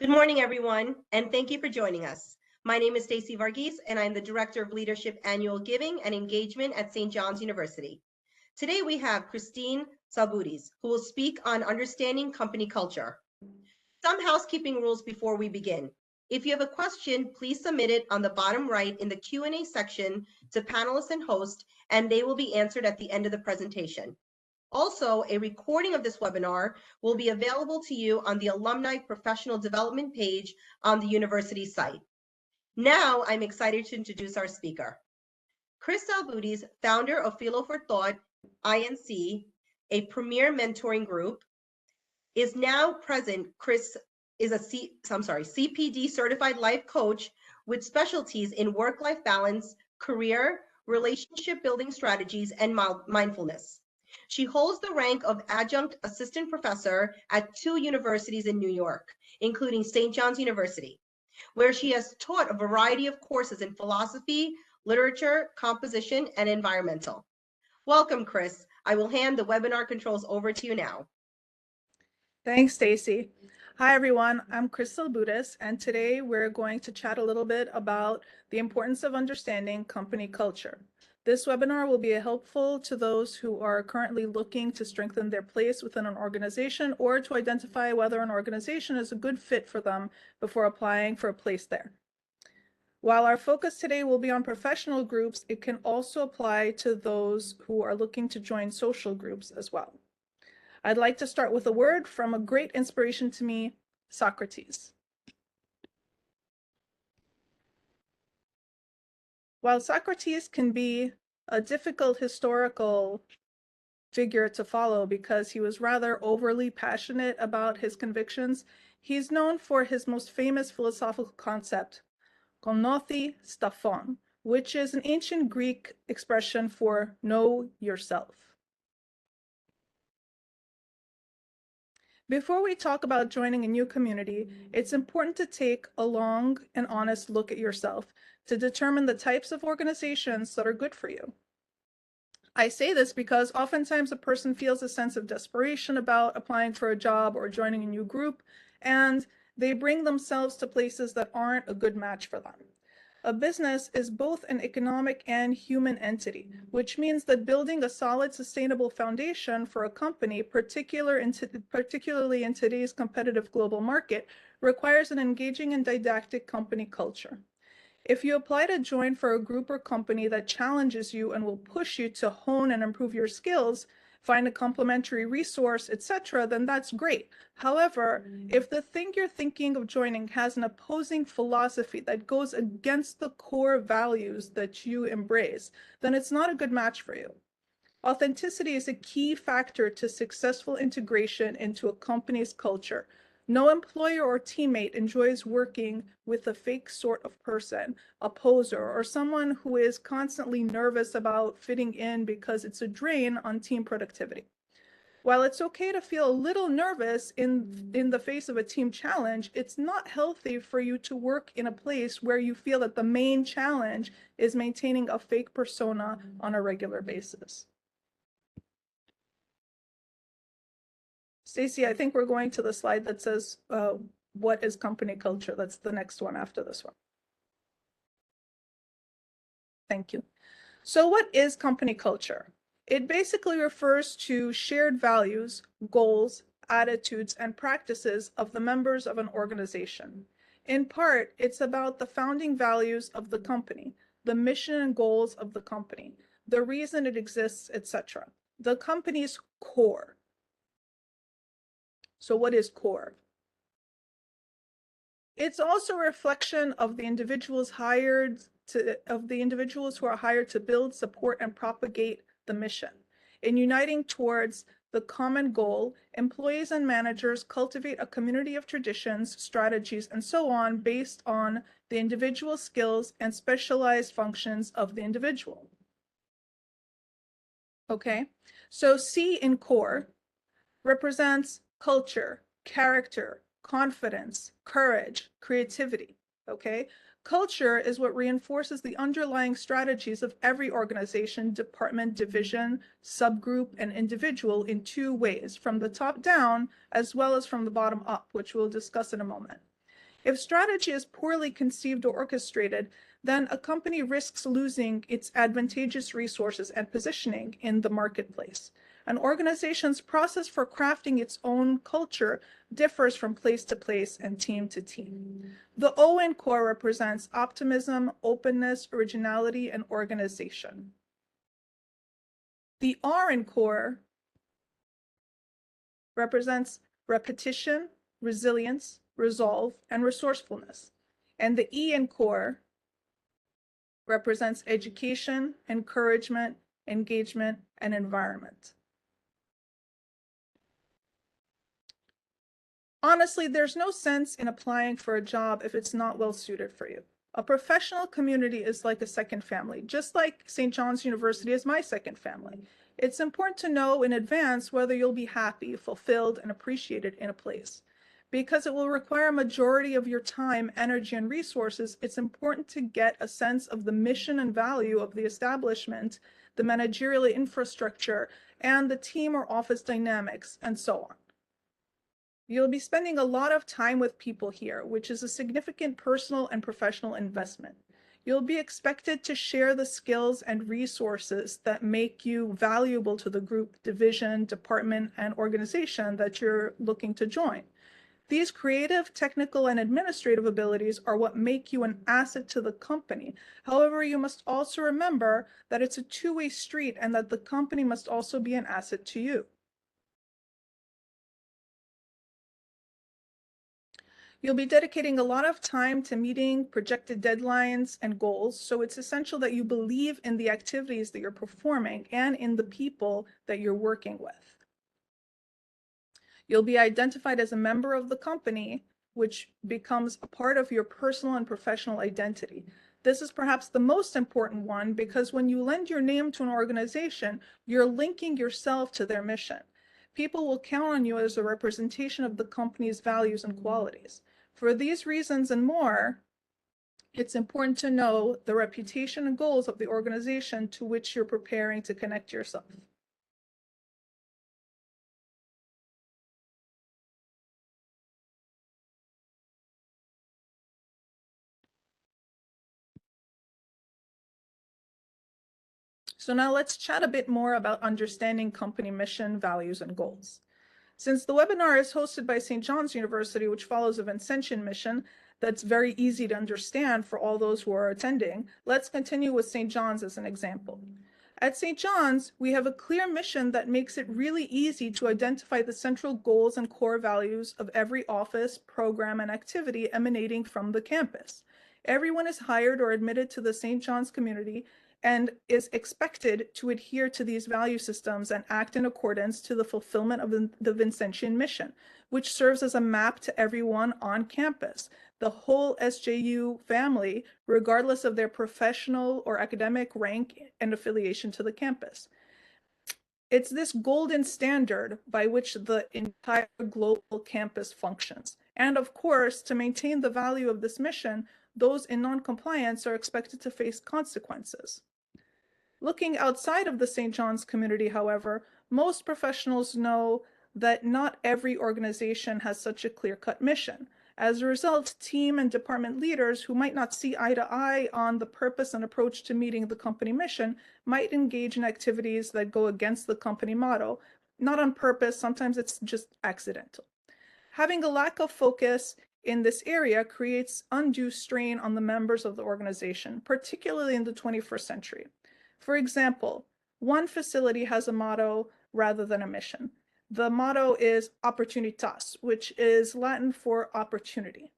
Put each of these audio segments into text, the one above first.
Good morning, everyone, and thank you for joining us. My name is Stacey Varghese, and I'm the Director of Leadership Annual Giving and Engagement at St. John's University. Today, we have Christine Salbudis, who will speak on understanding company culture. Some housekeeping rules before we begin. If you have a question, please submit it on the bottom right in the Q&A section to panelists and host, and they will be answered at the end of the presentation. Also, a recording of this webinar will be available to you on the Alumni Professional Development page on the university site. Now, I'm excited to introduce our speaker. Chris Salbudis, founder of Philo for Thought, INC, a premier mentoring group, is now present. Chris is a CPD certified life coach with specialties in work-life balance, career, relationship building strategies, and mindfulness. She holds the rank of adjunct assistant professor at 2 universities in New York, including St. John's University, where she has taught a variety of courses in philosophy, literature, composition, and environmental. Welcome, Chris. I will hand the webinar controls over to you now. Thanks, Stacey. Hi, everyone. I'm Chris Salbudis, and today we're going to chat a little bit about the importance of understanding company culture. This webinar will be helpful to those who are currently looking to strengthen their place within an organization or to identify whether an organization is a good fit for them before applying for a place there. While our focus today will be on professional groups, it can also apply to those who are looking to join social groups as well. I'd like to start with a word from a great inspiration to me, Socrates. While Socrates can be a difficult historical figure to follow because he was rather overly passionate about his convictions, he's known for his most famous philosophical concept, konothi staphon, which is an ancient Greek expression for know yourself. Before we talk about joining a new community, it's important to take a long and honest look at yourself to determine the types of organizations that are good for you. I say this because oftentimes a person feels a sense of desperation about applying for a job or joining a new group, and they bring themselves to places that aren't a good match for them. A business is both an economic and human entity, which means that building a solid, sustainable foundation for a company, particularly in today's competitive global market, requires an engaging and didactic company culture. If you apply to join for a group or company that challenges you and will push you to hone and improve your skills, find a complementary resource, etc., then that's great. However, if the thing you're thinking of joining has an opposing philosophy that goes against the core values that you embrace, then it's not a good match for you. Authenticity is a key factor to successful integration into a company's culture. No employer or teammate enjoys working with a fake sort of person, a poser, or someone who is constantly nervous about fitting in because it's a drain on team productivity. While it's okay to feel a little nervous in the face of a team challenge, it's not healthy for you to work in a place where you feel that the main challenge is maintaining a fake persona on a regular basis. Stacey, I think we're going to the slide that says, what is company culture? That's the next one after this one. Thank you. So what is company culture? It basically refers to shared values, goals, attitudes, and practices of the members of an organization. In part, it's about the founding values of the company, the mission and goals of the company, the reason it exists, etc. The company's core. So what is core? It's also a reflection of the individuals who are hired to build, support, and propagate the mission. In uniting towards the common goal, employees and managers cultivate a community of traditions, strategies, and so on based on the individual skills and specialized functions of the individual. Okay, so C in core represents culture, character, confidence, courage, creativity, okay? Culture is what reinforces the underlying strategies of every organization, department, division, subgroup, and individual in 2 ways, from the top down as well as from the bottom up, which we'll discuss in a moment. If strategy is poorly conceived or orchestrated, then a company risks losing its advantageous resources and positioning in the marketplace. An organization's process for crafting its own culture differs from place to place and team to team. The O in core represents optimism, openness, originality, and organization. The R in core represents repetition, resilience, resolve, and resourcefulness. And the E in core represents education, encouragement, engagement, and environment. Honestly, there's no sense in applying for a job if it's not well suited for you. A professional community is like a second family, just like St. John's University is my second family. It's important to know in advance whether you'll be happy, fulfilled, and appreciated in a place. Because it will require a majority of your time, energy, and resources, it's important to get a sense of the mission and value of the establishment, the managerial infrastructure, and the team or office dynamics, and so on. You'll be spending a lot of time with people here, which is a significant personal and professional investment. You'll be expected to share the skills and resources that make you valuable to the group, division, department, and organization that you're looking to join. These creative, technical, and administrative abilities are what make you an asset to the company. However, you must also remember that it's a two-way street and that the company must also be an asset to you. You'll be dedicating a lot of time to meeting projected deadlines and goals, so it's essential that you believe in the activities that you're performing and in the people that you're working with. You'll be identified as a member of the company, which becomes a part of your personal and professional identity. This is perhaps the most important one because when you lend your name to an organization, you're linking yourself to their mission. People will count on you as a representation of the company's values and qualities. For these reasons and more, it's important to know the reputation and goals of the organization to which you're preparing to connect yourself. So now let's chat a bit more about understanding company mission, values, and goals. Since the webinar is hosted by St. John's University, which follows a Vincentian mission that's very easy to understand for all those who are attending, let's continue with St. John's as an example. At St. John's, we have a clear mission that makes it really easy to identify the central goals and core values of every office, program, and activity emanating from the campus. Everyone is hired or admitted to the St. John's community and is expected to adhere to these value systems and act in accordance to the fulfillment of the Vincentian mission, which serves as a map to everyone on campus, the whole SJU family, regardless of their professional or academic rank and affiliation to the campus. It's this golden standard by which the entire global campus functions. And of course, to maintain the value of this mission, those in non-compliance are expected to face consequences. Looking outside of the St. John's community, however, most professionals know that not every organization has such a clear-cut mission. As a result, team and department leaders who might not see eye to eye on the purpose and approach to meeting the company mission might engage in activities that go against the company motto, not on purpose, sometimes it's just accidental. Having a lack of focus in this area creates undue strain on the members of the organization, particularly in the 21st century. For example, one facility has a motto rather than a mission. The motto is opportunitas, which is Latin for opportunity.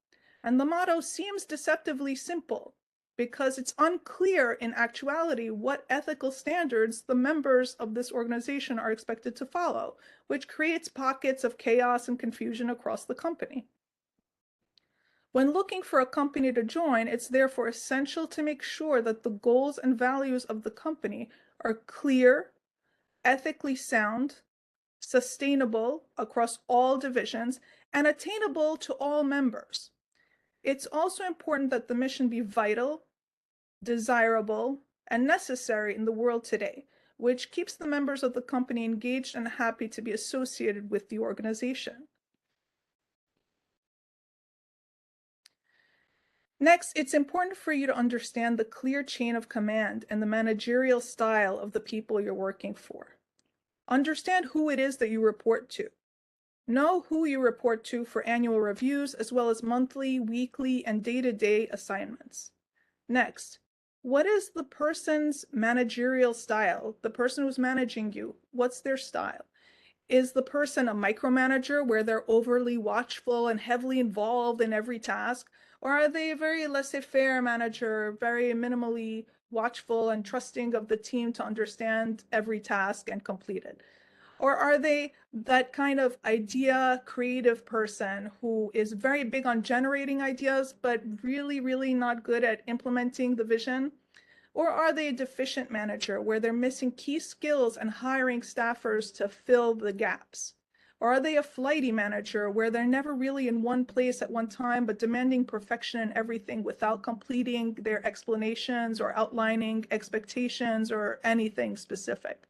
And the motto seems deceptively simple because it's unclear in actuality what ethical standards the members of this organization are expected to follow, which creates pockets of chaos and confusion across the company. When looking for a company to join, it's therefore essential to make sure that the goals and values of the company are clear, ethically sound, sustainable across all divisions, and attainable to all members. It's also important that the mission be vital, desirable, and necessary in the world today, which keeps the members of the company engaged and happy to be associated with the organization. Next, it's important for you to understand the clear chain of command and the managerial style of the people you're working for. Understand who it is that you report to. Know who you report to for annual reviews, as well as monthly, weekly, and day-to-day assignments. Next, what is the person's managerial style? The person who's managing you, what's their style? Is the person a micromanager where they're overly watchful and heavily involved in every task? Or are they a very laissez-faire manager, very minimally watchful and trusting of the team to understand every task and complete it? Or are they that kind of idea creative person who is very big on generating ideas, but really, really not good at implementing the vision? Or are they a deficient manager where they're missing key skills and hiring staffers to fill the gaps? Or are they a flighty manager where they're never really in one place at one time, but demanding perfection in everything without completing their explanations or outlining expectations or anything specific?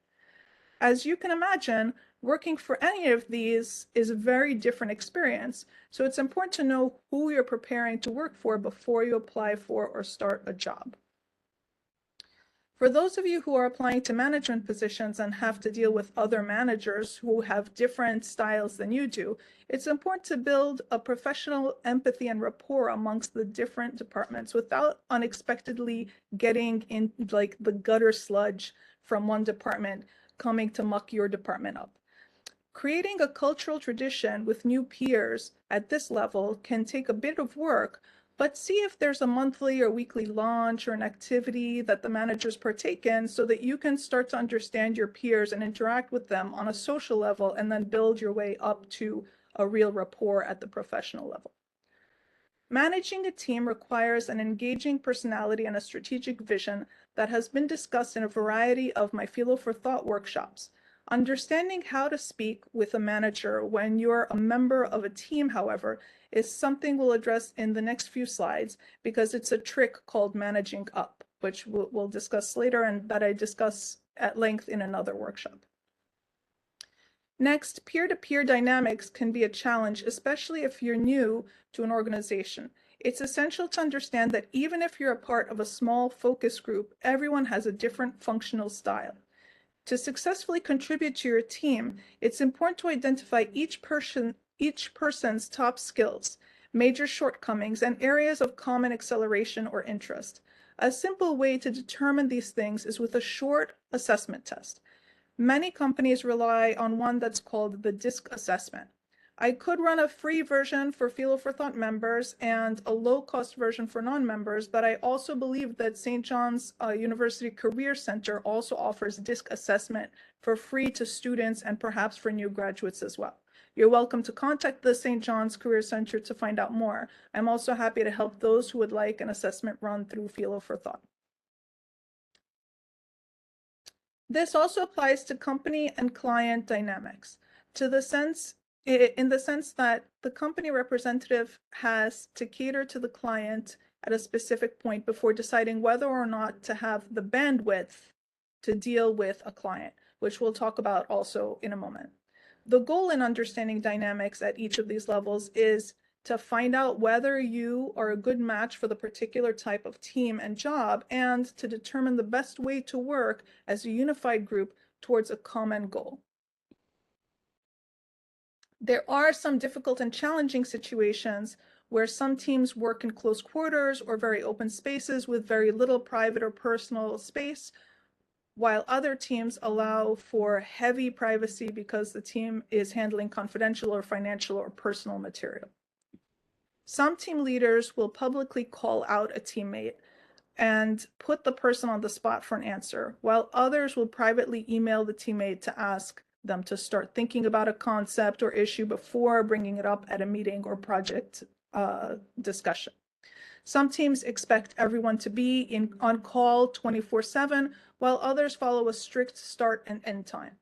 As you can imagine, working for any of these is a very different experience. So it's important to know who you're preparing to work for before you apply for or start a job. For those of you who are applying to management positions and have to deal with other managers who have different styles than you do, it's important to build a professional empathy and rapport amongst the different departments without unexpectedly getting in like the gutter sludge from one department coming to muck your department up. Creating a cultural tradition with new peers at this level can take a bit of work, but see if there's a monthly or weekly launch or an activity that the managers partake in so that you can start to understand your peers and interact with them on a social level and then build your way up to a real rapport at the professional level. Managing a team requires an engaging personality and a strategic vision that has been discussed in a variety of my Philo for Thought workshops. Understanding how to speak with a manager when you're a member of a team, however, is something we'll address in the next few slides because it's a trick called managing up, which we'll discuss later and that I discuss at length in another workshop. Next, peer-to-peer dynamics can be a challenge, especially if you're new to an organization. It's essential to understand that even if you're a part of a small focus group, everyone has a different functional style. To successfully contribute to your team, it's important to identify each person's top skills, major shortcomings, and areas of common acceleration or interest. A simple way to determine these things is with a short assessment test. Many companies rely on one that's called the DISC assessment. I could run a free version for Philo for Thought members and a low-cost version for non-members, but I also believe that St. John's University Career Center also offers DISC assessment for free to students and perhaps for new graduates as well. You're welcome to contact the St. John's Career Center to find out more. I'm also happy to help those who would like an assessment run through Philo for Thought. This also applies to company and client dynamics in the sense that the company representative has to cater to the client at a specific point before deciding whether or not to have the bandwidth to deal with a client, which we'll talk about also in a moment. The goal in understanding dynamics at each of these levels is to find out whether you are a good match for the particular type of team and job, and to determine the best way to work as a unified group towards a common goal. There are some difficult and challenging situations where some teams work in close quarters or very open spaces with very little private or personal space, while other teams allow for heavy privacy because the team is handling confidential or financial or personal material. Some team leaders will publicly call out a teammate and put the person on the spot for an answer, while others will privately email the teammate to ask them to start thinking about a concept or issue before bringing it up at a meeting or project discussion. Some teams expect everyone to be on call 24/7, while others follow a strict start and end time.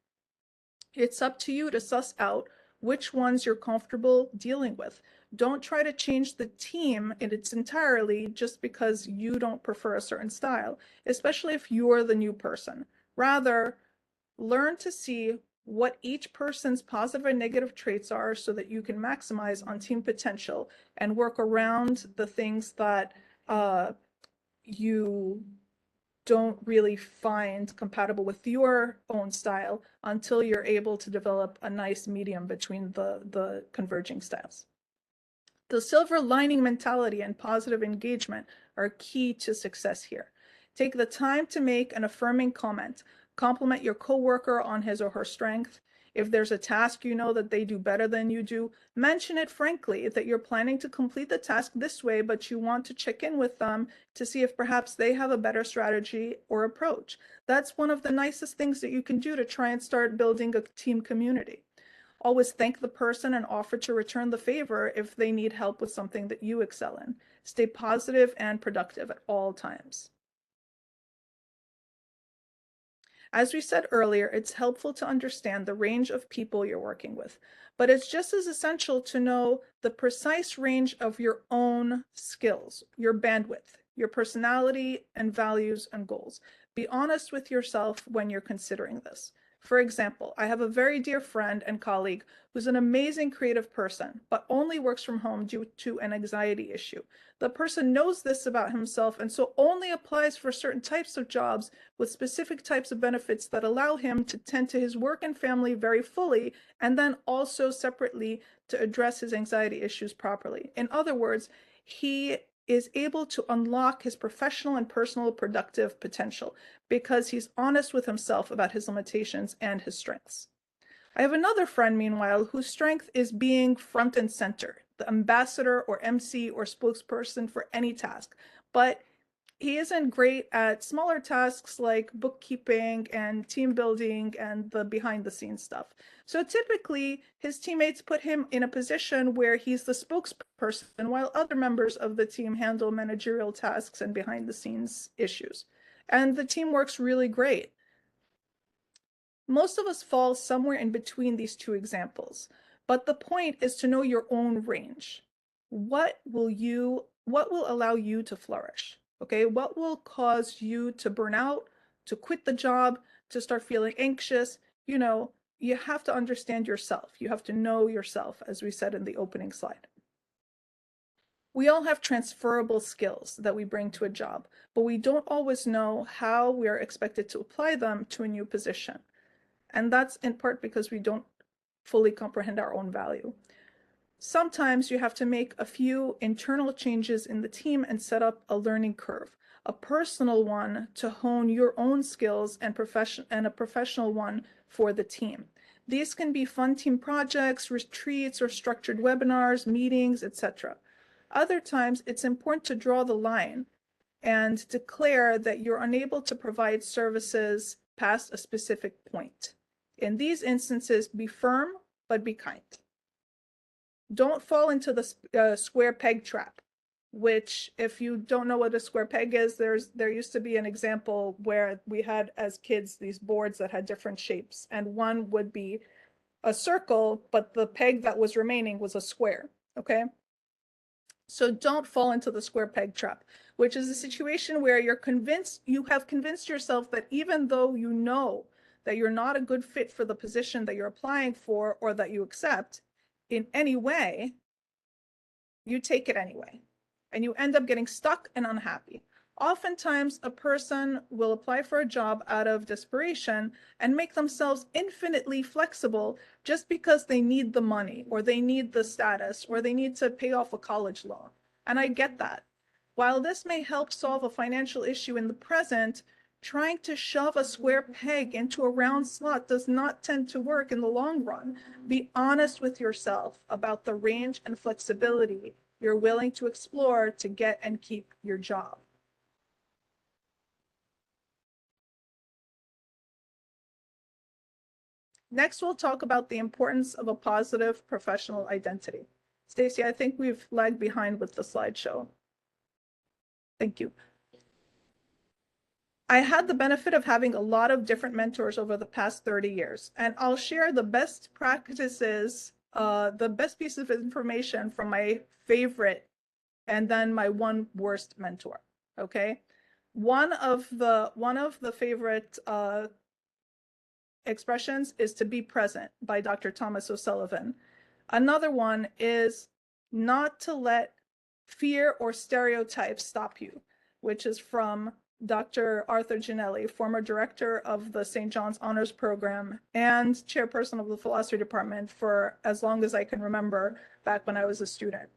It's up to you to suss out which ones you're comfortable dealing with. Don't try to change the team in its entirely just because you don't prefer a certain style, especially if you're the new person. Rather, learn to see what each person's positive and negative traits are so that you can maximize on team potential and work around the things that you don't really find compatible with your own style until you're able to develop a nice medium between the converging styles. The silver lining mentality and positive engagement are key to success here. Take the time to make an affirming comment. Compliment your coworker on his or her strength. If there's a task you know that they do better than you do, mention it frankly that you're planning to complete the task this way, but you want to check in with them to see if perhaps they have a better strategy or approach. That's one of the nicest things that you can do to try and start building a team community. Always thank the person and offer to return the favor if they need help with something that you excel in. Stay positive and productive at all times. As we said earlier, it's helpful to understand the range of people you're working with, but it's just as essential to know the precise range of your own skills, your bandwidth, your personality and values and goals. Be honest with yourself when you're considering this. For example, I have a very dear friend and colleague who's an amazing creative person, but only works from home due to an anxiety issue. The person knows this about himself and so only applies for certain types of jobs with specific types of benefits that allow him to tend to his work and family very fully, and then also separately to address his anxiety issues properly. In other words, he is able to unlock his professional and personal productive potential because he's honest with himself about his limitations and his strengths. I have another friend, meanwhile, whose strength is being front and center, the ambassador or MC or spokesperson for any task. But he isn't great at smaller tasks like bookkeeping and team building and the behind the scenes stuff. So typically, his teammates put him in a position where he's the spokesperson while other members of the team handle managerial tasks and behind the scenes issues. And the team works really great. Most of us fall somewhere in between these two examples, but the point is to know your own range. What will allow you to flourish? Okay, what will cause you to burn out, to quit the job, to start feeling anxious? You have to understand yourself. You have to know yourself, as we said in the opening slide. We all have transferable skills that we bring to a job, but we don't always know how we are expected to apply them to a new position. And that's in part because we don't fully comprehend our own value. Sometimes you have to make a few internal changes in the team and set up a learning curve, a personal one to hone your own skills and a professional one for the team. These can be fun team projects, retreats, or structured webinars, meetings, etc. Other times, it's important to draw the line and declare that you're unable to provide services past a specific point. In these instances, be firm, but be kind. Don't fall into the square peg trap, which, if you don't know what a square peg is, there used to be an example where we had, as kids, these boards that had different shapes, and one would be a circle, but the peg that was remaining was a square, okay? So don't fall into the square peg trap, which is a situation where you have convinced yourself that even though you know that you're not a good fit for the position that you're applying for or that you accept in any way, you take it anyway, and you end up getting stuck and unhappy. Oftentimes, a person will apply for a job out of desperation and make themselves infinitely flexible just because they need the money or they need the status or they need to pay off a college loan. And I get that. While this may help solve a financial issue in the present, trying to shove a square peg into a round slot does not tend to work in the long run. Be honest with yourself about the range and flexibility you're willing to explore to get and keep your job. Next, we'll talk about the importance of a positive professional identity. Stacy, I think we've lagged behind with the slideshow. Thank you. I had the benefit of having a lot of different mentors over the past 30 years, and I'll share the best practices, the best piece of information from my favorite and then my one worst mentor, okay? One of the favorite expressions is to be present by Dr. Thomas O'Sullivan. Another one is not to let fear or stereotypes stop you, which is from Dr. Arthur Ginelli, former director of the St. John's Honors Program and chairperson of the philosophy department for as long as I can remember back when I was a student.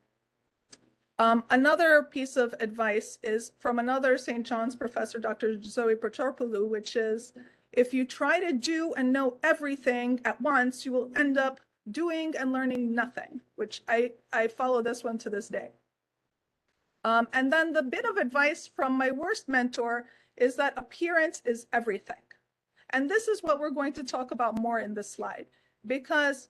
Another piece of advice is from another St. John's professor, Dr. Zoe Protarpoulou, which is, if you try to do and know everything at once, you will end up doing and learning nothing, which I follow this one to this day. And then the bit of advice from my worst mentor is that appearance is everything. And this is what we're going to talk about more in this slide, because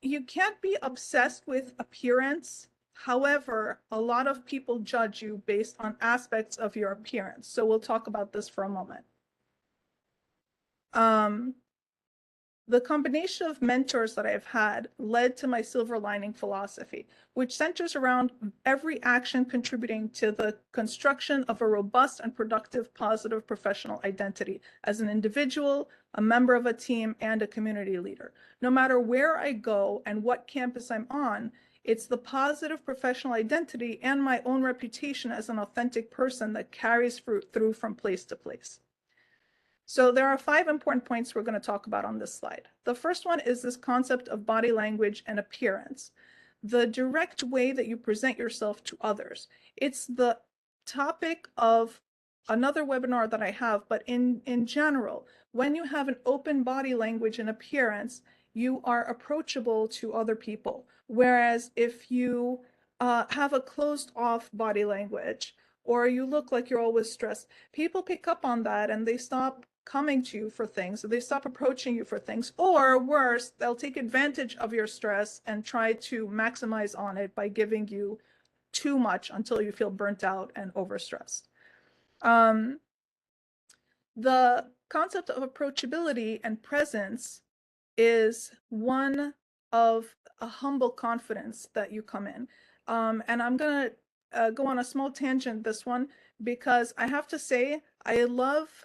you can't be obsessed with appearance. However, a lot of people judge you based on aspects of your appearance. So we'll talk about this for a moment. The combination of mentors that I've had led to my silver lining philosophy, which centers around every action contributing to the construction of a robust and productive positive professional identity as an individual, a member of a team, and a community leader. No matter where I go and what campus I'm on, it's the positive professional identity and my own reputation as an authentic person that carries through from place to place. So there are 5 important points we're going to talk about on this slide. The first one is this concept of body language and appearance, the direct way that you present yourself to others. It's the topic of another webinar that I have, but in general, when you have an open body language and appearance, you are approachable to other people. Whereas if you have a closed off body language, or you look like you're always stressed, people pick up on that and they stop coming to you for things, they stop approaching you for things, or worse, they'll take advantage of your stress and try to maximize on it by giving you too much until you feel burnt out and overstressed. The concept of approachability and presence is one of a humble confidence that you come in. And I'm going to go on a small tangent this one, because I have to say, I love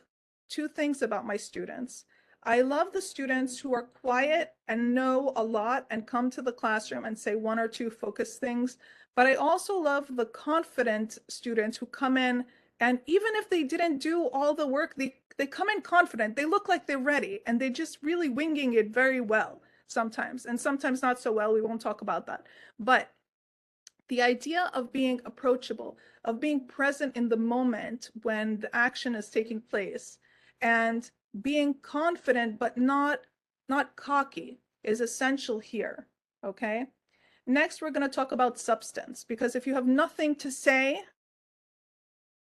2 things about my students. I love the students who are quiet and know a lot and come to the classroom and say 1 or 2 focused things. But I also love the confident students who come in, and even if they didn't do all the work, they come in confident. They look like they're ready, and they're just really winging it very well sometimes, and sometimes not so well. We won't talk about that. But the idea of being approachable, of being present in the moment when the action is taking place, and being confident but not cocky is essential here, okay? Next, we're going to talk about substance, because if you have nothing to say,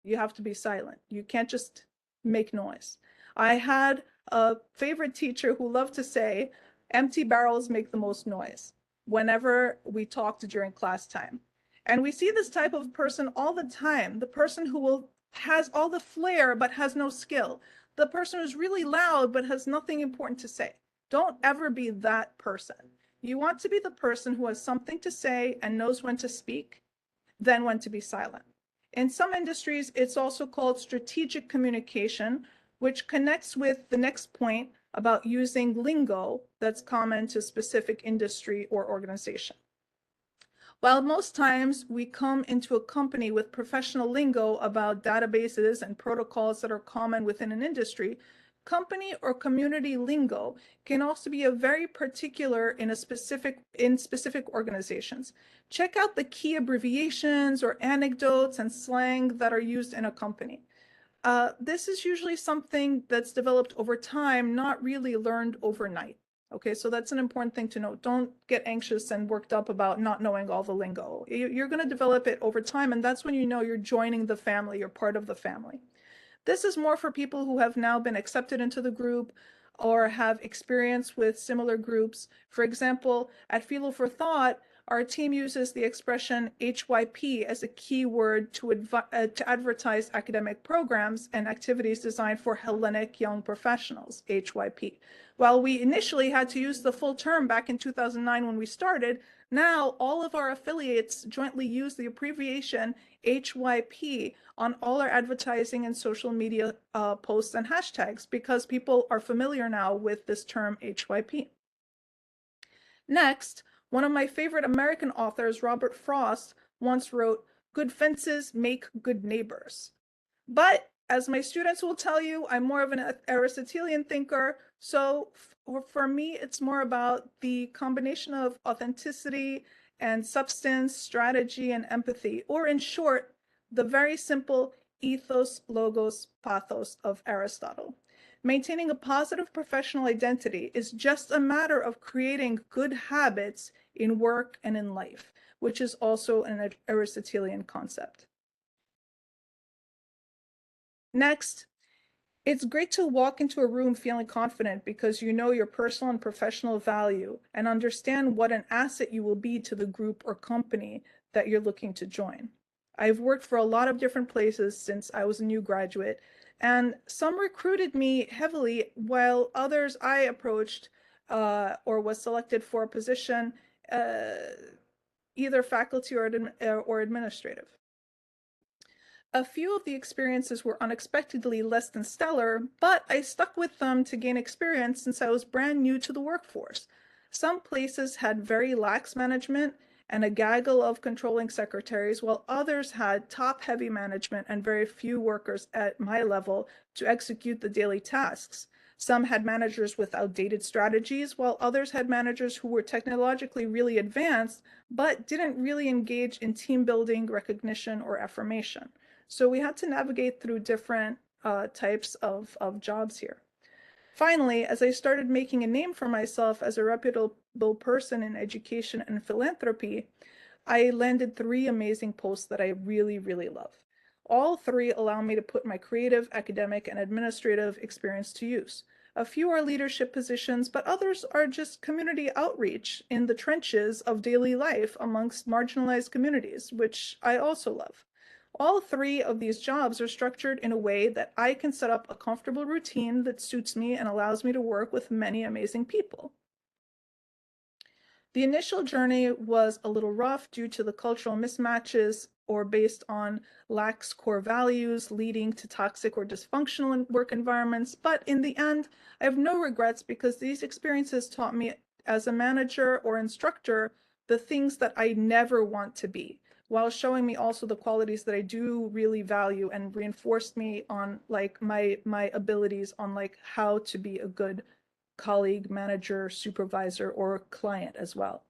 you have to be silent. You can't just make noise. I had a favorite teacher who loved to say, empty barrels make the most noise, whenever we talked during class time. And we see this type of person all the time, the person who has all the flair but has no skill, the person who's really loud but has nothing important to say. Don't ever be that person. You want to be the person who has something to say and knows when to speak, then when to be silent. In some industries, it's also called strategic communication, which connects with the next point about using lingo that's common to specific industry or organization. While most times we come into a company with professional lingo about databases and protocols that are common within an industry, company or community lingo can also be a very particular in specific organizations. Check out the key abbreviations or anecdotes and slang that are used in a company. This is usually something that's developed over time, not really learned overnight. Okay, so that's an important thing to note. Don't get anxious and worked up about not knowing all the lingo. You're going to develop it over time, and that's when you know you're joining the family, you're part of the family. This is more for people who have now been accepted into the group or have experience with similar groups. For example, at Philo for Thought, our team uses the expression HYP as a keyword to advertise academic programs and activities designed for Hellenic young professionals, HYP. While we initially had to use the full term back in 2009 when we started, now all of our affiliates jointly use the abbreviation HYP on all our advertising and social media posts and hashtags, because people are familiar now with this term HYP. Next, one of my favorite American authors, Robert Frost, once wrote, Good fences make good neighbors. But as my students will tell you, I'm more of an Aristotelian thinker. So for me, it's more about the combination of authenticity and substance, strategy, and empathy, or in short, the very simple ethos, logos, pathos of Aristotle. Maintaining a positive professional identity is just a matter of creating good habits in work and in life, which is also an Aristotelian concept. Next, it's great to walk into a room feeling confident because you know your personal and professional value and understand what an asset you will be to the group or company that you're looking to join. I've worked for a lot of different places since I was a new graduate, and some recruited me heavily while others I approached or was selected for a position, either faculty or administrative. A few of the experiences were unexpectedly less than stellar, but I stuck with them to gain experience since I was brand new to the workforce. Some places had very lax management and a gaggle of controlling secretaries, while others had top-heavy management and very few workers at my level to execute the daily tasks. Some had managers with outdated strategies, while others had managers who were technologically really advanced, but didn't really engage in team building, recognition, or affirmation. So we had to navigate through different types of jobs here. Finally, as I started making a name for myself as a reputable person in education and philanthropy, I landed 3 amazing posts that I really, really love. All 3 allow me to put my creative, academic, and administrative experience to use. A few are leadership positions, but others are just community outreach in the trenches of daily life amongst marginalized communities, which I also love. All 3 of these jobs are structured in a way that I can set up a comfortable routine that suits me and allows me to work with many amazing people. The initial journey was a little rough due to the cultural mismatches or based on lax core values leading to toxic or dysfunctional work environments. But in the end, I have no regrets because these experiences taught me as a manager or instructor the things that I never want to be, while showing me also the qualities that I do really value and reinforced me on like my abilities on like how to be a good colleague, manager, supervisor, or client as well.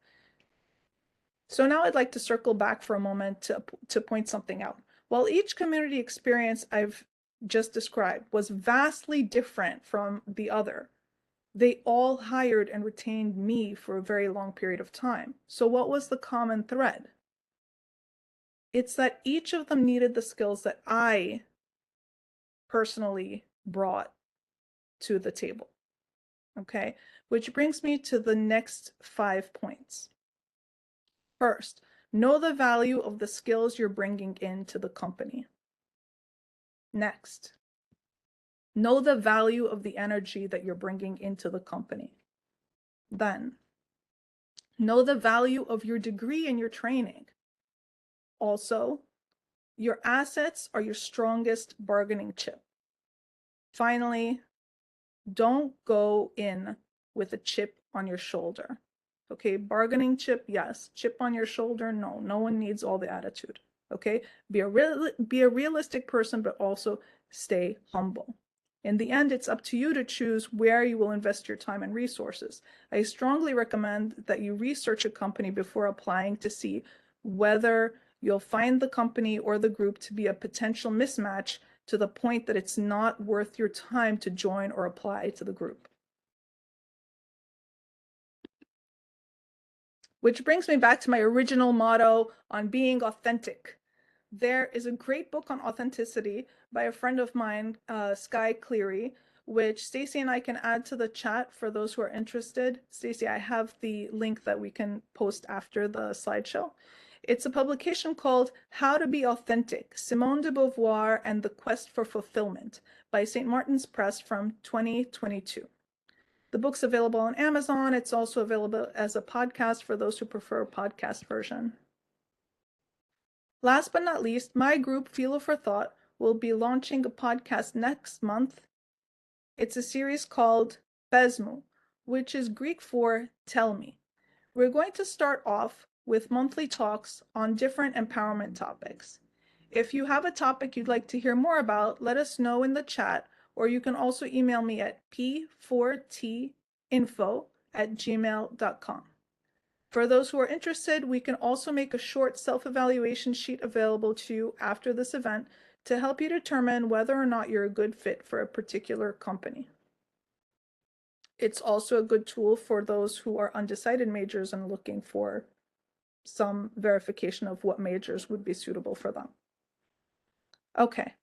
So now I'd like to circle back for a moment to point something out. While each community experience I've just described was vastly different from the other, they all hired and retained me for a very long period of time. So what was the common thread? It's that each of them needed the skills that I personally brought to the table. Okay, which brings me to the next 5 points. First, know the value of the skills you're bringing into the company. Next, know the value of the energy that you're bringing into the company. Then, know the value of your degree and your training. Also, your assets are your strongest bargaining chip. Finally, don't go in with a chip on your shoulder. Okay, bargaining chip, yes. Chip on your shoulder, no. No one needs all the attitude. Okay, be a realistic person, but also stay humble. In the end, it's up to you to choose where you will invest your time and resources. I strongly recommend that you research a company before applying to see whether you'll find the company or the group to be a potential mismatch to the point that it's not worth your time to join or apply to the group. Which brings me back to my original motto on being authentic. There is a great book on authenticity by a friend of mine, Sky Cleary, which Stacy and I can add to the chat for those who are interested. Stacy, I have the link that we can post after the slideshow. It's a publication called How to Be Authentic, Simone de Beauvoir and the Quest for Fulfillment by St. Martin's Press from 2022. The book's available on Amazon. It's also available as a podcast for those who prefer a podcast version. Last but not least, my group, Fuel for Thought, will be launching a podcast next month. It's a series called Besmu, which is Greek for tell me. We're going to start off with monthly talks on different empowerment topics. If you have a topic you'd like to hear more about, let us know in the chat, or you can also email me at p4tinfo@gmail.com. For those who are interested, we can also make a short self-evaluation sheet available to you after this event to help you determine whether or not you're a good fit for a particular company. It's also a good tool for those who are undecided majors and looking for some verification of what majors would be suitable for them. Okay,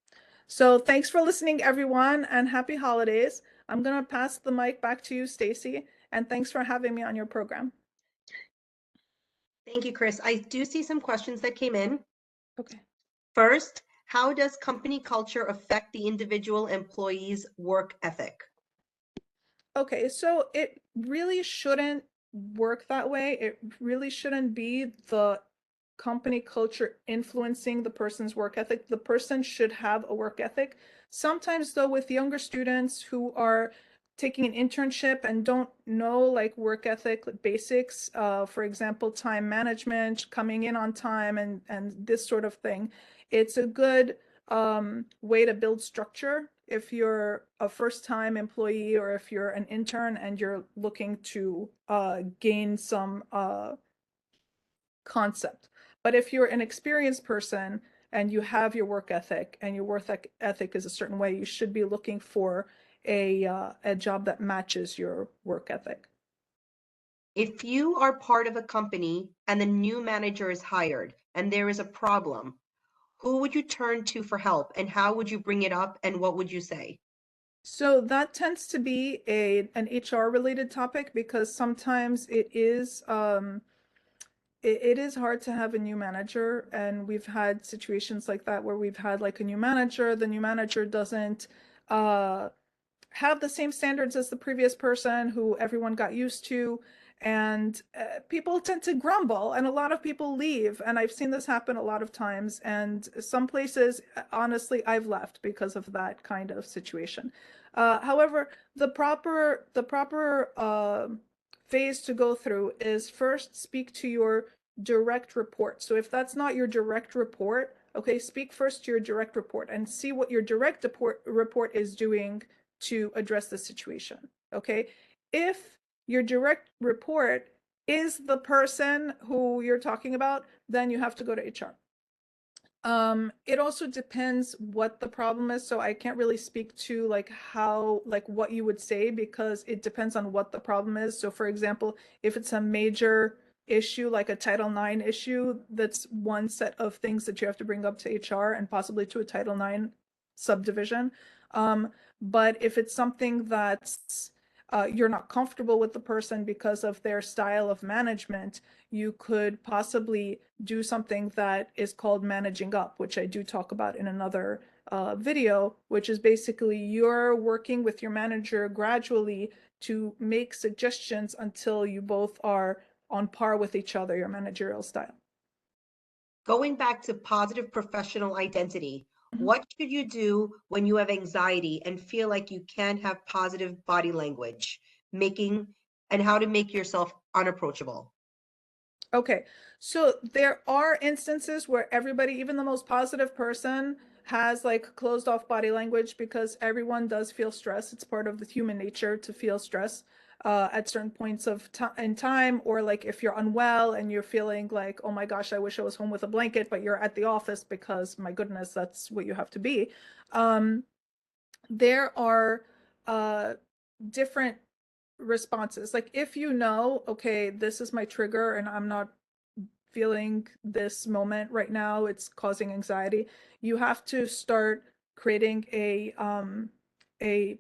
so thanks for listening, everyone, and happy holidays. I'm going to pass the mic back to you, Stacy, and thanks for having me on your program. Thank you, Chris. I do see some questions that came in. Okay. First, how does company culture affect the individual employee's work ethic? Okay, so it really shouldn't work that way. It really shouldn't be the company culture influencing the person's work ethic. The person should have a work ethic. Sometimes, though, with younger students who are taking an internship and don't know like work ethic basics, for example, time management, coming in on time, and this sort of thing, it's a good way to build structure if you're a first-time employee or if you're an intern and you're looking to gain some concept. But if you're an experienced person and you have your work ethic and your work ethic is a certain way, you should be looking for a job that matches your work ethic. If you are part of a company and the new manager is hired and there is a problem, who would you turn to for help and how would you bring it up and what would you say? So that tends to be an HR related topic because sometimes it is hard to have a new manager, and we've had situations like that where we've had like a new manager, the new manager doesn't have the same standards as the previous person who everyone got used to, and people tend to grumble and a lot of people leave, and I've seen this happen a lot of times, and some places honestly I've left because of that kind of situation. However, the proper phase to go through is first speak to your direct report. So if that's not your direct report, okay, speak first to your direct report and see what your direct report is doing to address the situation. Okay, if your direct report is the person who you're talking about, then you have to go to HR. It also depends what the problem is, so I can't really speak to like how, like what you would say, because it depends on what the problem is. So for example, if it's a major issue like a Title IX issue, that's one set of things that you have to bring up to HR and possibly to a Title IX subdivision. But if it's something that's you're not comfortable with the person because of their style of management, you could possibly do something that is called managing up, which I do talk about in another video, which is basically you're working with your manager gradually to make suggestions until you both are on par with each other, your managerial style. Going back to positive professional identity, Mhm. what should you do when you have anxiety and feel like you can't have positive body language, and how to make yourself unapproachable? Okay, so there are instances where everybody, even the most positive person, has like closed off body language because everyone does feel stress. It's part of the human nature to feel stress at certain points of in time, or like if you're unwell and you're feeling like, oh my gosh, I wish I was home with a blanket, but you're at the office because my goodness, that's what you have to be. There are different responses. Like if you know, okay, this is my trigger and I'm not feeling this moment right now, it's causing anxiety, you have to start creating a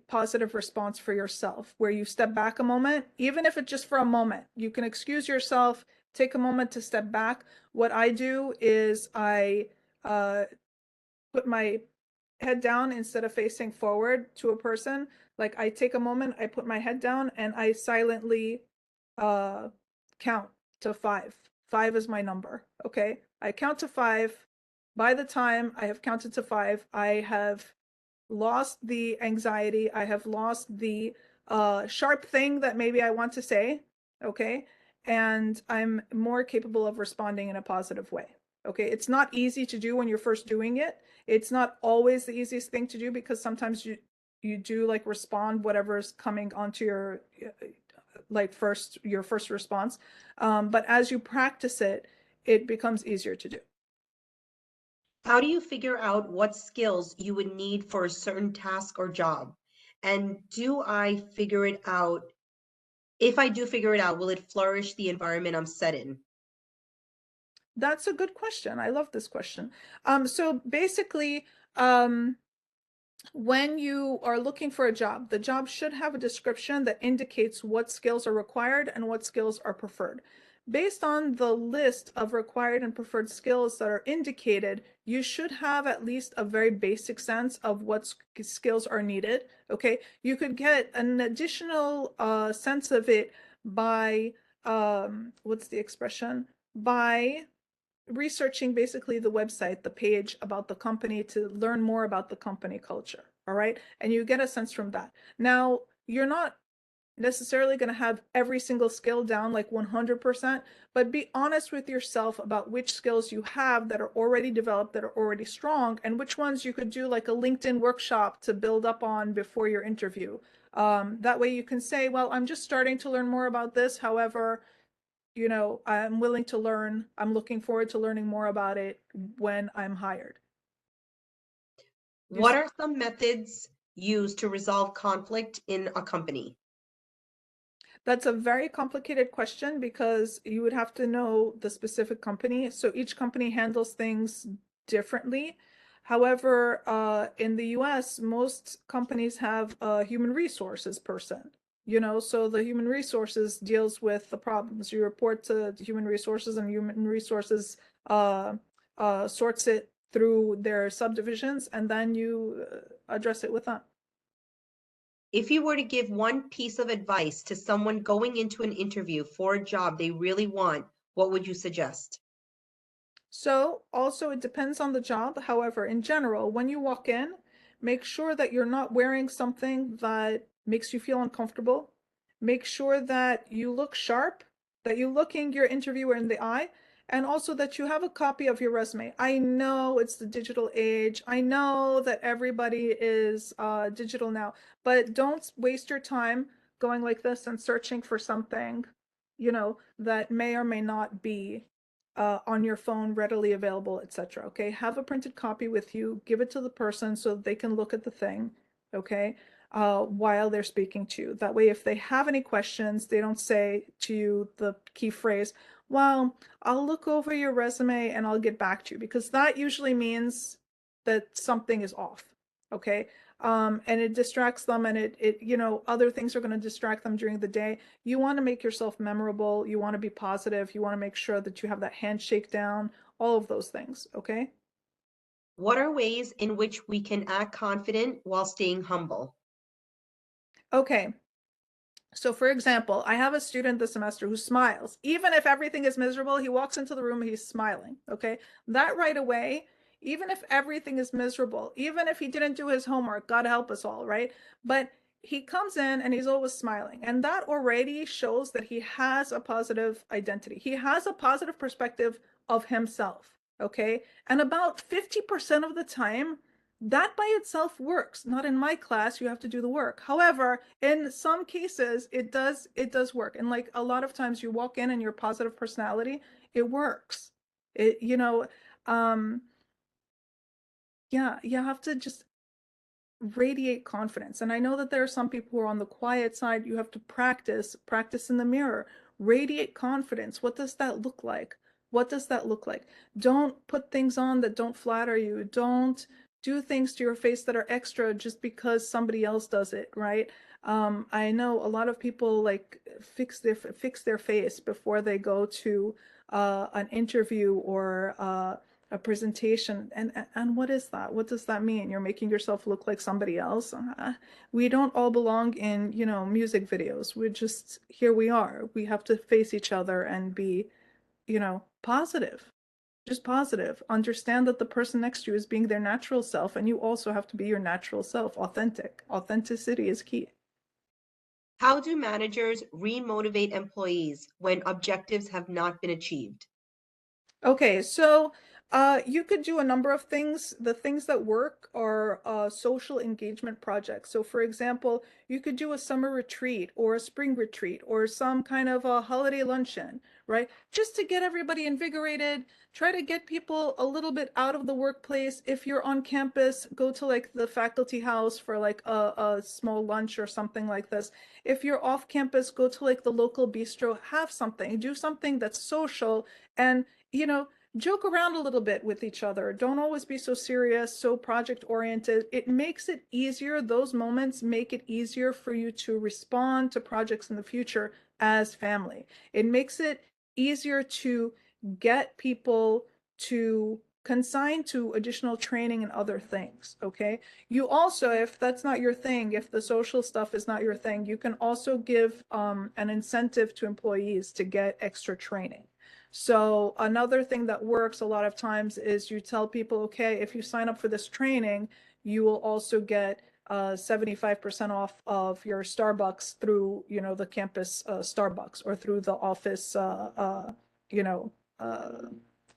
positive response for yourself where you step back a moment, even if it's just for a moment. You can excuse yourself, take a moment to step back. What I do is I put my head down instead of facing forward to a person. Like I take a moment, I put my head down and I silently count to 5. 5 is my number. Okay, I count to 5. By the time I have counted to 5, I have lost the anxiety, I have lost the sharp thing that maybe I want to say. Okay, and I'm more capable of responding in a positive way. Okay, it's not easy to do when you're first doing it. It's not always the easiest thing to do because sometimes you do like respond whatever's coming onto your your first response. But as you practice it, it becomes easier to do. How do you figure out what skills you would need for a certain task or job? And do I figure it out? If I do figure it out, will it flourish the environment I'm set in? That's a good question. I love this question. So basically, um, when you are looking for a job, the job should have a description that indicates what skills are required and what skills are preferred. Based on the list of required and preferred skills that are indicated, you should have at least a very basic sense of what skills are needed. Okay, you could get an additional sense of it by what's the expression? By researching basically the website, the page about the company to learn more about the company culture. All right. And you get a sense from that. Now, you're not necessarily going to have every single skill down like 100%, but be honest with yourself about which skills you have that are already developed, that are already strong, and which ones you could do like a LinkedIn workshop to build up on before your interview. That way you can say, well, I'm just starting to learn more about this. However, I'm willing to learn. I'm looking forward to learning more about it when I'm hired. You What see, are some methods used to resolve conflict in a company? that's a very complicated question because you would have to know the specific company. So each company handles things differently. However, in the US, most companies have a human resources person, so the human resources deals with the problems. You report to human resources, and human resources uh, sorts it through their subdivisions, and then you address it with them. If you were to give one piece of advice to someone going into an interview for a job they really want, what would you suggest? So also it depends on the job. However, in general, when you walk in, make sure that you're not wearing something that makes you feel uncomfortable. Make sure that you look sharp, that you're looking your interviewer in the eye, and also that you have a copy of your resume. I know it's the digital age. I know that everybody is digital now, but don't waste your time going like this and searching for something, that may or may not be on your phone, readily available, etc. Okay, have a printed copy with you, give it to the person so they can look at the thing, okay, while they're speaking to you. That way, if they have any questions, they don't say to you the key phrase, well, I'll look over your resume and I'll get back to you, because that usually means that something is off, okay? And it distracts them, and other things are going to distract them during the day. You want to make yourself memorable. You want to be positive. You want to make sure that you have that handshake down, all of those things. Okay. What are ways in which we can act confident while staying humble? Okay. So for example, I have a student this semester who smiles. Even if everything is miserable, he walks into the room, he's smiling. Okay. That right away, even if everything is miserable, even if he didn't do his homework, God help us all, right? But he comes in and he's always smiling. And that already shows that he has a positive identity. He has a positive perspective of himself. Okay. And about 50% of the time, that by itself works. Not in my class, you have to do the work. However, in some cases, it does work. And like a lot of times you walk in and your positive personality, it works. It, um, yeah, you have to just radiate confidence. And I know that there are some people who are on the quiet side. You have to practice in the mirror, radiate confidence. What does that look like? What does that look like? Don't put things on that don't flatter you. Don't do things to your face that are extra just because somebody else does it, right? I know a lot of people like fix their face before they go to an interview or a presentation. And what is that? What does that mean? You're making yourself look like somebody else? We don't all belong in, music videos. We're just, here we are. We have to face each other and be, positive. Just positive. Understand that the person next to you is being their natural self, and you also have to be your natural self. Authentic. Authenticity is key. How do managers remotivate employees when objectives have not been achieved? Okay, so you could do a number of things. The things that work are social engagement projects. So, for example, you could do a summer retreat or a spring retreat or some kind of a holiday luncheon, right? Just to get everybody invigorated, try to get people a little bit out of the workplace. If you're on campus, go to like the faculty house for like a small lunch or something like this. If you're off campus, go to like the local bistro, have something, do something that's social and you know, joke around a little bit with each other. Don't always be so serious, so project oriented. It makes it easier. Those moments make it easier for you to respond to projects in the future as family. It makes it easier to get people to consign to additional training and other things. Okay. You also, if that's not your thing, if the social stuff is not your thing, you can also give an incentive to employees to get extra training. So another thing that works a lot of times is you tell people, okay, if you sign up for this training, you will also get 75% off of your Starbucks through, the campus Starbucks or through the office, you know, uh,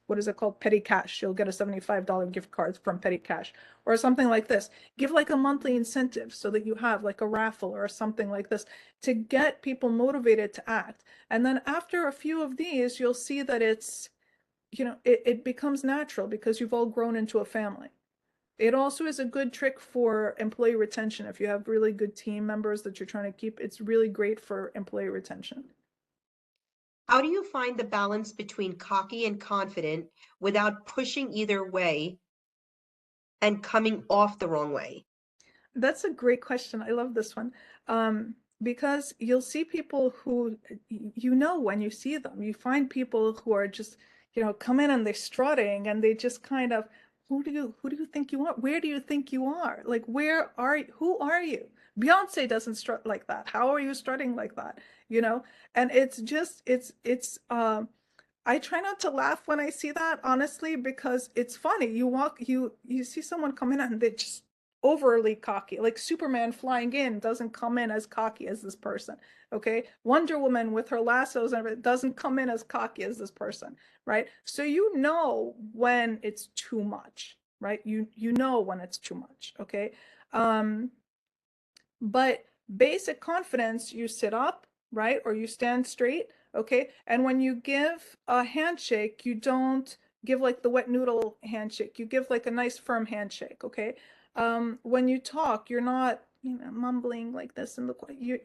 what is it called? Petty Cash. You'll get a $75 gift card from Petty Cash or something like this. Give like a monthly incentive so that you have like a raffle or something like this to get people motivated to act. And then after a few of these, you'll see that it becomes natural because you've all grown into a family. It also is a good trick for employee retention. If you have really good team members that you're trying to keep, it's really great for employee retention. How do you find the balance between cocky and confident without pushing either way and coming off the wrong way? That's a great question. I love this one. Because you'll see people who, when you see them, you find people who are just, come in and they're strutting and they just kind of, who do you think you are? Where do you think you are? Like, who are you? Beyonce doesn't strut like that. How are you strutting like that? And it's just, I try not to laugh when I see that, honestly, because it's funny. You see someone come in and they just overly cocky, like Superman flying in doesn't come in as cocky as this person. Okay. Wonder Woman with her lassos and it doesn't come in as cocky as this person. Right. So you know when it's too much, right? You know when it's too much. Okay. Um, but basic confidence, you sit up, right? Or you stand straight, okay? And when you give a handshake, you don't give like the wet noodle handshake. You give like a nice firm handshake, okay? When you talk, you're not, mumbling like this in the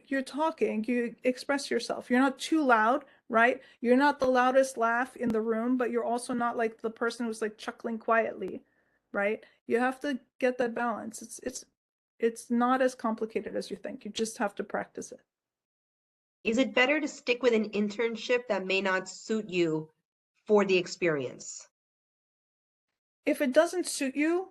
you're talking, you express yourself. You're not too loud, right? You're not the loudest laugh in the room, but you're also not like the person who's like chuckling quietly, right? You have to get that balance. It's not as complicated as you think. You just have to practice it. Is it better to stick with an internship that may not suit you for the experience? If it doesn't suit you,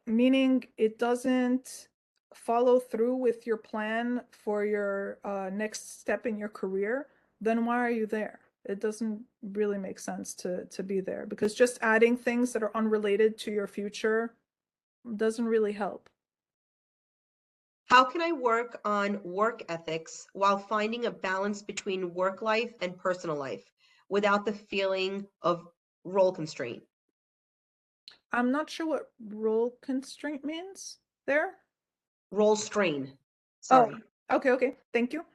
meaning it doesn't follow through with your plan for your next step in your career, then why are you there? It doesn't really make sense to be there because just adding things that are unrelated to your future doesn't really help. How can I work on work ethics while finding a balance between work life and personal life without the feeling of role constraint? I'm not sure what role constraint means there. Role strain. Oh, Sorry. okay. Thank you.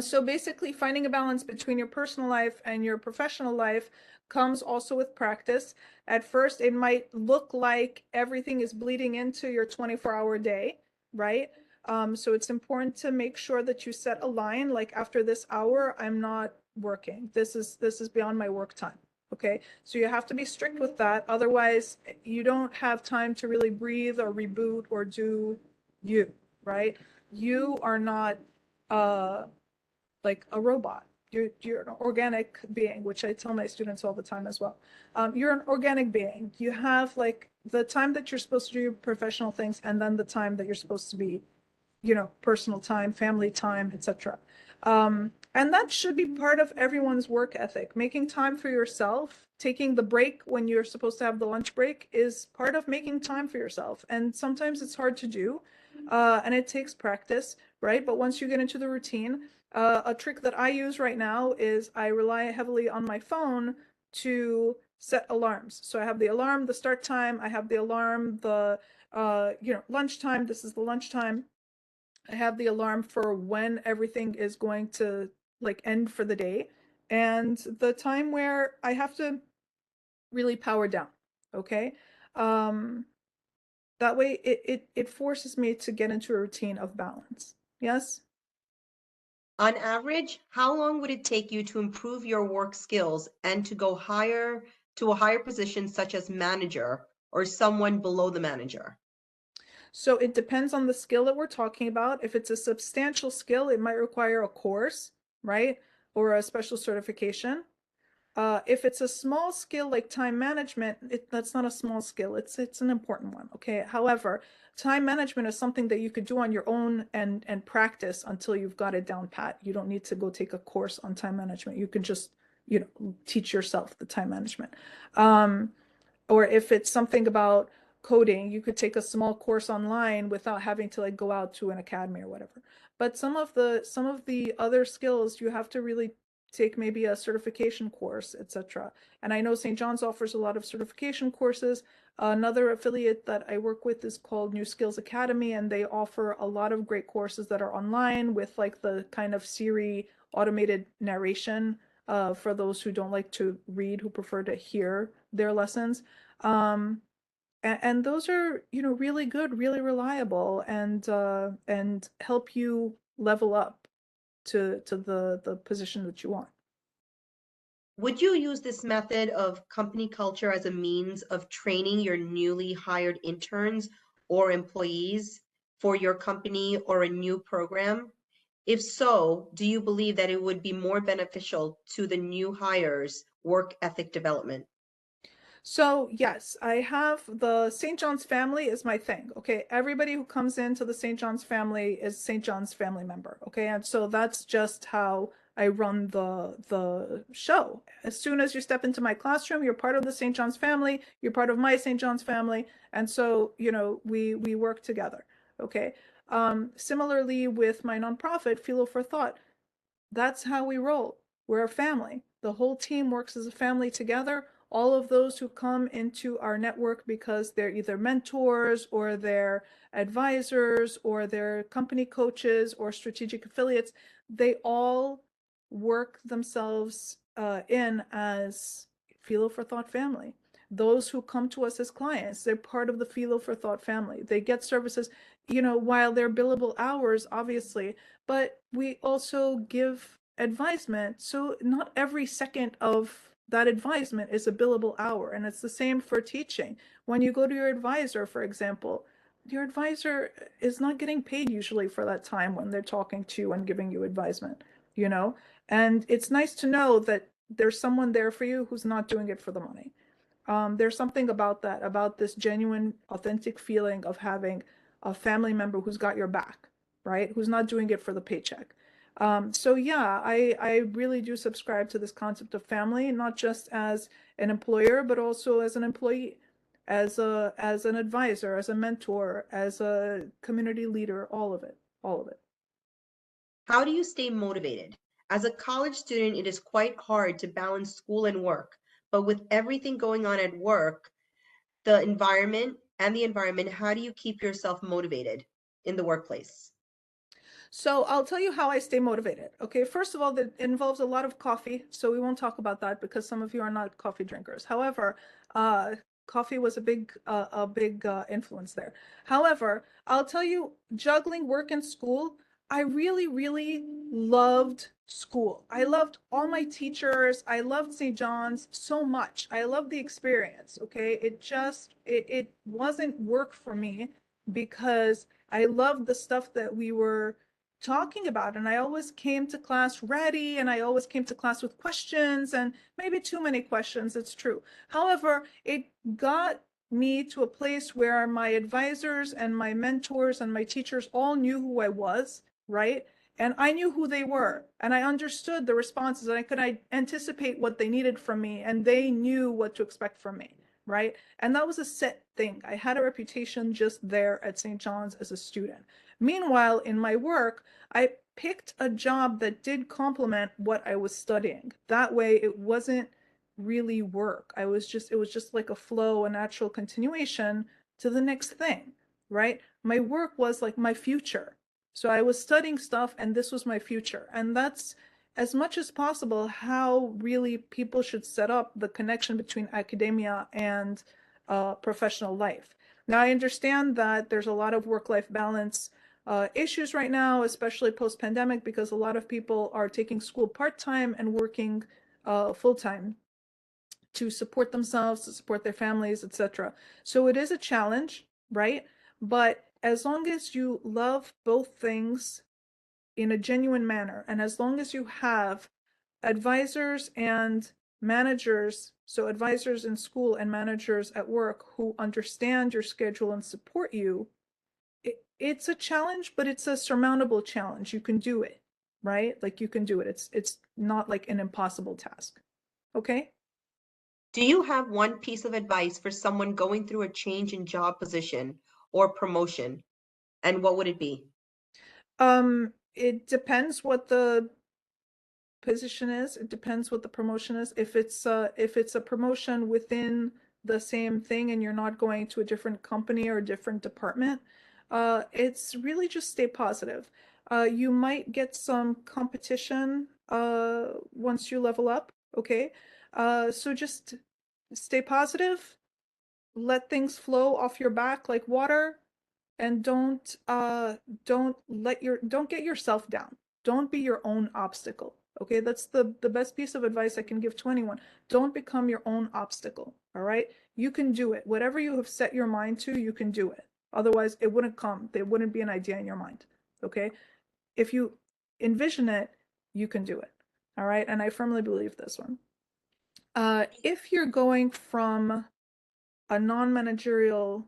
So basically finding a balance between your personal life and your professional life comes also with practice. At first, it might look like everything is bleeding into your 24-hour day, right? So it's important to make sure that you set a line, like after this hour, I'm not working. This is beyond my work time. Okay. So you have to be strict with that. Otherwise, you don't have time to really breathe or reboot or do you, right? You are not uh like a robot. You're an organic being, which I tell my students all the time as well. You're an organic being. You have like the time that you're supposed to do your professional things, and then the time that you're supposed to be, personal time, family time, etc. And that should be part of everyone's work ethic. Making time for yourself, taking the break when you're supposed to have the lunch break is part of making time for yourself. And sometimes it's hard to do. and it takes practice, right? But once you get into the routine, a trick that I use right now is I rely heavily on my phone to set alarms. So I have the alarm, the start time, I have the alarm, the lunchtime, this is the lunchtime. I have the alarm for when everything is going to like end for the day and the time where I have to really power down. Okay. Um, that way it forces me to get into a routine of balance. Yes. On average, how long would it take you to improve your work skills and to go higher to a higher position such as manager or someone below the manager? So it depends on the skill that we're talking about. If it's a substantial skill, it might require a course, right? Or a special certification. If it's a small skill like time management, that's not a small skill. It's an important one. Okay. However, time management is something that you could do on your own and practice until you've got it down pat. You don't need to go take a course on time management. You can just teach yourself the time management. Um, or if it's something about coding, you could take a small course online without having to like go out to an academy or whatever. But some of the other skills you have to really take maybe a certification course, etc. And I know St. John's offers a lot of certification courses. Another affiliate that I work with is called New Skills Academy, and they offer a lot of great courses that are online with like the kind of Siri automated narration for those who don't like to read, who prefer to hear their lessons. Um, and those are, really good, really reliable, and help you level up to the position that you want. Would you use this method of company culture as a means of training your newly hired interns or employees for your company or a new program? If so, do you believe that it would be more beneficial to the new hires' work ethic development? So yes, I have the St. John's family is my thing. Okay. Everybody who comes into the St. John's family is St. John's family member. Okay. And so that's just how I run the show. As soon as you step into my classroom, you're part of the St. John's family, you're part of my St. John's family. And so, we work together. Okay. Similarly with my nonprofit, Philo for Thought, that's how we roll. We're a family. The whole team works as a family together. All of those who come into our network because they're either mentors or they're advisors or they're company coaches or strategic affiliates, they all work themselves in as Philo for Thought family. Those who come to us as clients, they're part of the Philo for Thought family. They get services, while they're billable hours, obviously, but we also give advisement. So not every second of that advisement is a billable hour. And it's the same for teaching. When you go to your advisor, for example, your advisor is not getting paid usually for that time when they're talking to you and giving you advisement, you know? And it's nice to know that there's someone there for you who's not doing it for the money. There's something about that, about this genuine, authentic feeling of having a family member who's got your back, right? Who's not doing it for the paycheck. So yeah, I really do subscribe to this concept of family, not just as an employer, but also as an employee, as an advisor, as a mentor, as a community leader, all of it, all of it. How do you stay motivated? As a college student, it is quite hard to balance school and work, but with everything going on at work, the environment, how do you keep yourself motivated in the workplace? So I'll tell you how I stay motivated. Okay, first of all, that involves a lot of coffee, so we won't talk about that because some of you are not coffee drinkers. However, uh, coffee was a big influence there. However, I'll tell you, juggling work and school, I really, really loved school. I loved all my teachers. I loved St. John's so much. I loved the experience. Okay, it wasn't work for me because I loved the stuff that we were talking about. And I always came to class ready and I always came to class with questions and maybe too many questions. It's true. However, it got me to a place where my advisors and my mentors and my teachers all knew who I was, right? And I knew who they were and I understood the responses and I could anticipate what they needed from me and they knew what to expect from me, right? And that was a set thing. I had a reputation just there at St. John's as a student. Meanwhile, in my work, I picked a job that did complement what I was studying. That way it wasn't really work. It was just like a flow, a natural continuation to the next thing, right? My work was like my future. So I was studying stuff and this was my future. And that's as much as possible how really people should set up the connection between academia and professional life. Now, I understand that there's a lot of work-life balance issues right now, especially post-pandemic, because a lot of people are taking school part-time and working full-time to support themselves, to support their families, etc. So it is a challenge, right? But as long as you love both things in a genuine manner, and as long as you have advisors and managers, so advisors in school and managers at work who understand your schedule and support you, it's a challenge, but it's a surmountable challenge. You can do it, right? Like you can do it. It's not like an impossible task. Okay? Do you have one piece of advice for someone going through a change in job position or promotion? And what would it be? It depends what the position is. It depends what the promotion is. If it's a promotion within the same thing and you're not going to a different company or a different department, it's really just stay positive. You might get some competition once you level up, okay? So just stay positive, let things flow off your back like water, and don't get yourself down. Don't be your own obstacle. Okay, that's the best piece of advice I can give to anyone. Don't become your own obstacle. All right, you can do it. Whatever you have set your mind to, you can do it. Otherwise it wouldn't come. There wouldn't be an idea in your mind. Okay, if you envision it, you can do it. All right, and I firmly believe this one. If you're going from a non-managerial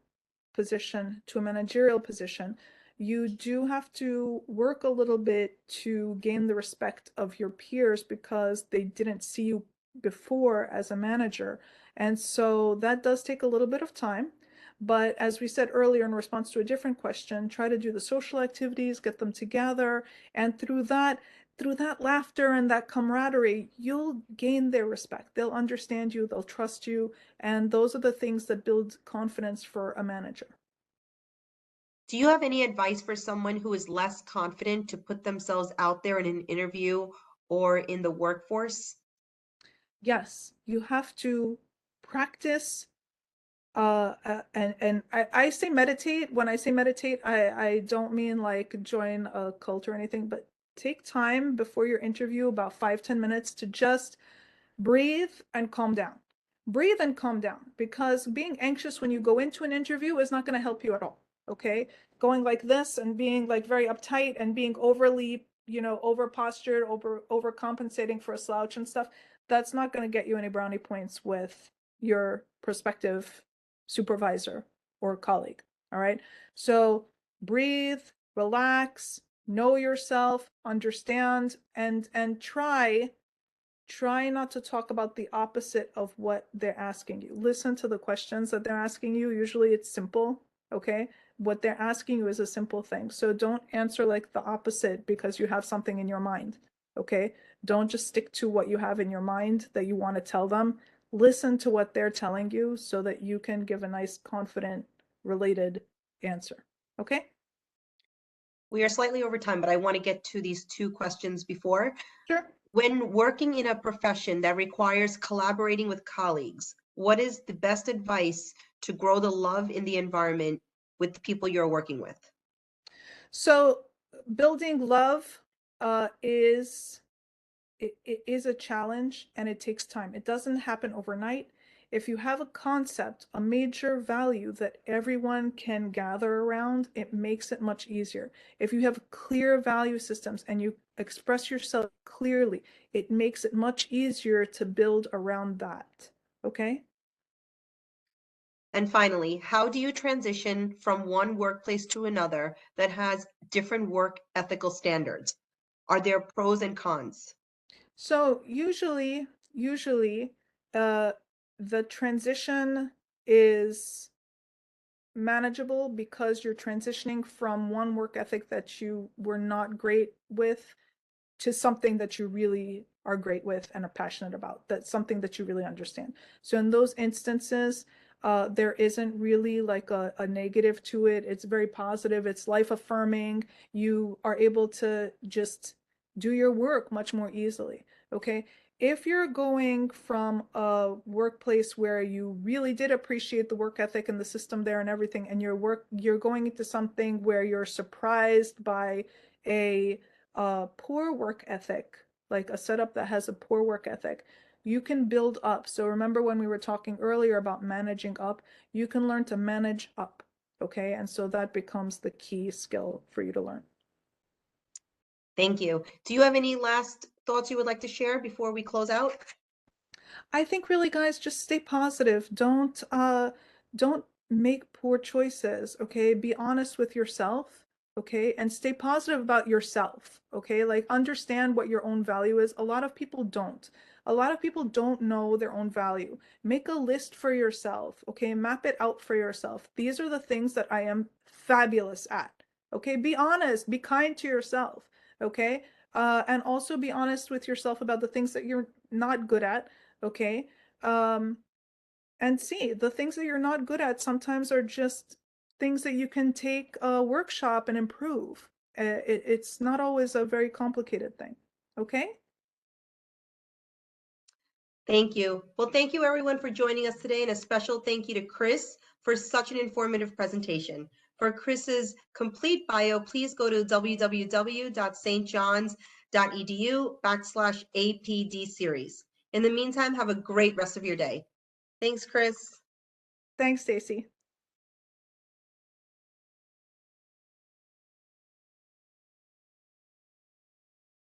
position to a managerial position, you do have to work a little bit to gain the respect of your peers because they didn't see you before as a manager. And so that does take a little bit of time. But as we said earlier in response to a different question, try to do the social activities, get them together, and through that laughter and that camaraderie, you'll gain their respect. They'll understand you, they'll trust you, and those are the things that build confidence for a manager. Do you have any advice for someone who is less confident to put themselves out there in an interview or in the workforce? Yes, you have to practice and I say meditate. When I say meditate, I don't mean like join a cult or anything, but take time before your interview, about 5-10 minutes, to just breathe and calm down. Breathe and calm down, because being anxious when you go into an interview is not going to help you at all. Okay, going like this and being like very uptight and being overly, over postured, over compensating for a slouch and stuff, that's not going to get you any brownie points with your prospective supervisor or colleague. All right, so breathe, relax, know yourself, understand, and try not to talk about the opposite of what they're asking you. Listen to the questions that they're asking you. Usually it's simple, okay? What they're asking you is a simple thing. So don't answer like the opposite because you have something in your mind, okay? Don't just stick to what you have in your mind that you want to tell them. Listen to what they're telling you so that you can give a nice, confident, related answer, okay? We are slightly over time, but I want to get to these two questions before. Sure. When working in a profession that requires collaborating with colleagues, what is the best advice to grow the love in the environment with the people you're working with? So building love is it is a challenge and it takes time. It doesn't happen overnight. If you have a concept, a major value that everyone can gather around, it makes it much easier. If you have clear value systems and you express yourself clearly, it makes it much easier to build around that. Okay? And finally, how do you transition from one workplace to another that has different work ethical standards? Are there pros and cons? So usually, uh, the transition is manageable because you're transitioning from one work ethic that you were not great with to something that you really are great with and are passionate about. That's something that you really understand. So in those instances, there isn't really like a negative to it. It's very positive. It's life affirming. You are able to just do your work much more easily. Okay. If you're going from a workplace where you really did appreciate the work ethic and the system there and everything, and you're going into something where you're surprised by a poor work ethic, like a setup that has a poor work ethic, you can build up. So remember when we were talking earlier about managing up, you can learn to manage up. Okay. And so that becomes the key skill for you to learn. Thank you. Do you have any last thoughts you would like to share before we close out? I think really, guys, just stay positive. Don't make poor choices, okay? Be honest with yourself, okay? And stay positive about yourself, okay? Like understand what your own value is. A lot of people don't. A lot of people don't know their own value. Make a list for yourself, okay? Map it out for yourself. These are the things that I am fabulous at, okay? Be honest, be kind to yourself, okay? And also be honest with yourself about the things that you're not good at, okay? Um, and see, the things that you're not good at sometimes are just things that you can take a workshop and improve. It's not always a very complicated thing, okay? Thank you. Well, thank you everyone for joining us today, and a special thank you to Chris for such an informative presentation. For Chris's complete bio, please go to www.stjohns.edu/APD series. In the meantime, have a great rest of your day. Thanks, Chris. Thanks, Stacy.